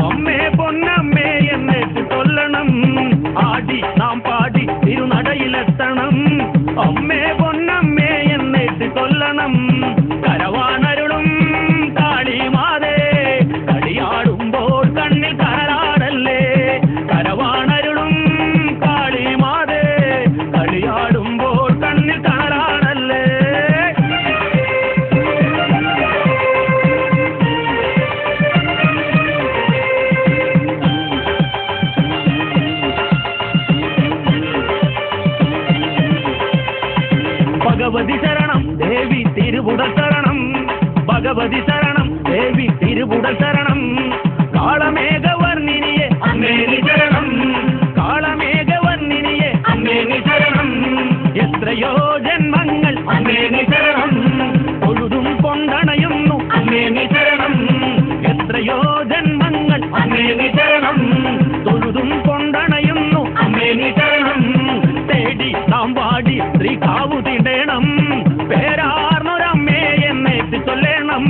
അമ്മേ പൊന്നമ്മേ എന്നിട്ട് കൊല്ലണം. ആടി നാം പാടി തിരുനടയിലെത്തണം. അമ്മേ പൊന്നമ്മേ എന്നിട്ട് കൊല്ലണം. കരവാണരുളും കാളിമാതേ കളിയാടുമ്പോൾ കണ്ണിൽ കരളാടല്ലേ. കരവാണരുളും കാളിമാതേ കളിയാടുമ്പോൾ കണ്ണിൽ കരളാടല്ലേ. ഭഗവതി ശരണം ദേവി തിരുവുടൽ ശരണം. ഭഗവതി ശരണം ദേവി തിരുവുടൽ ശരണം. കാളമേഘവർണ്ണിനിയെ അമ്മേനി ശരണം. കാളമേഘവർണ്ണിനിയെ അമ്മേനി ശരണം. എത്രയോ ജന്മങ്ങൾ അമ്മേനി ശരണം. തൊഴുതും കൊണ്ടണയുന്നു അമ്മേനി ശരണം. എത്രയോ ജന്മങ്ങൾ അമ്മേനി ശരണം. തൊഴുതും കൊണ്ടണയുന്നു അമ്മേനി ശരണം. തേടി നാം വാടി ശ്രീകാവു തിണ്ടേണം. പേരാർന്നൊരമ്മേ എന്നേറ്റ് ചൊല്ലേണം.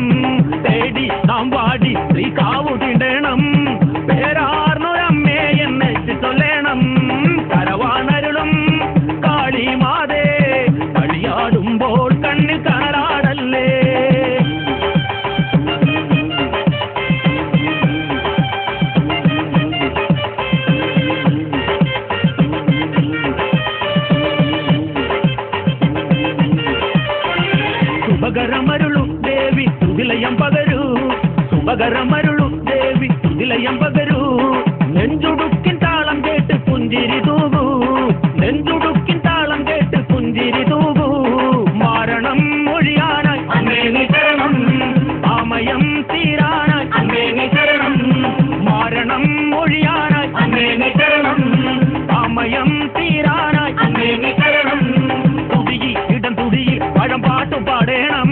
തേടി നാം വാടി ശ്രീകാവു തിണ്ടേണം. പേരാർന്നൊരമ്മേ എന്നേറ്റ് ചൊല്ലേണം. കരവാണരുളും കാളിമാതേ കളിയാടുമ്പോൾ കണ്ണിൽ കനലാടല്ലേ. ശുഭകരമരുളു ദേവി തുതിലയം പകരൂ. ശുഭകരമരുളു ദേവി തുതിലയം പകരൂ. നെഞ്ചുടുക്കിൻ താളം കേട്ട് പുഞ്ചിരി തൂകൂ. നെഞ്ചുടുക്കിൻ താളം കേട്ട് പുഞ്ചിരി തൂകൂ. മാരണം മൊഴിയാനായി അമ്മേനി ശരണം. ആമയം തീരാനായി അമ്മേനി ശരണം. മാരണം മൊഴിയാനായി അമ്മേനി ശരണം. ആമയം തീരാനായി അമ്മേനി ശരണം. തുടിയിൽ ഇടം തുടിയിൽ പഴം പാട്ടു പാടേണം.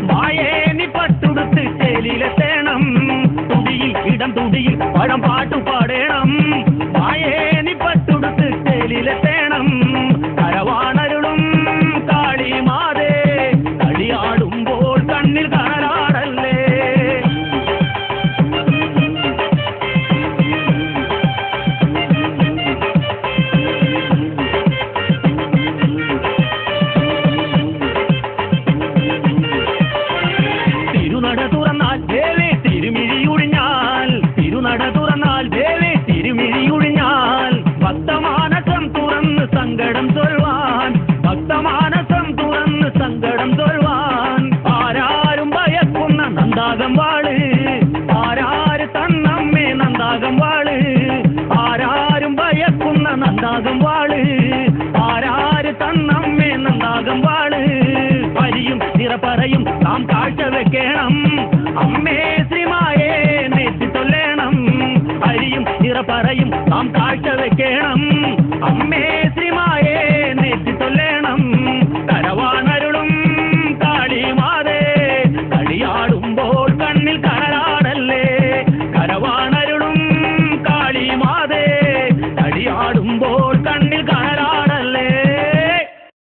മായേനി പട്ടുടുത്ത് ചേലിലെത്തേണം. തുടിയിൽ ഇടം തുടിയിൽ പഴം പാട്ടു പാടേണം.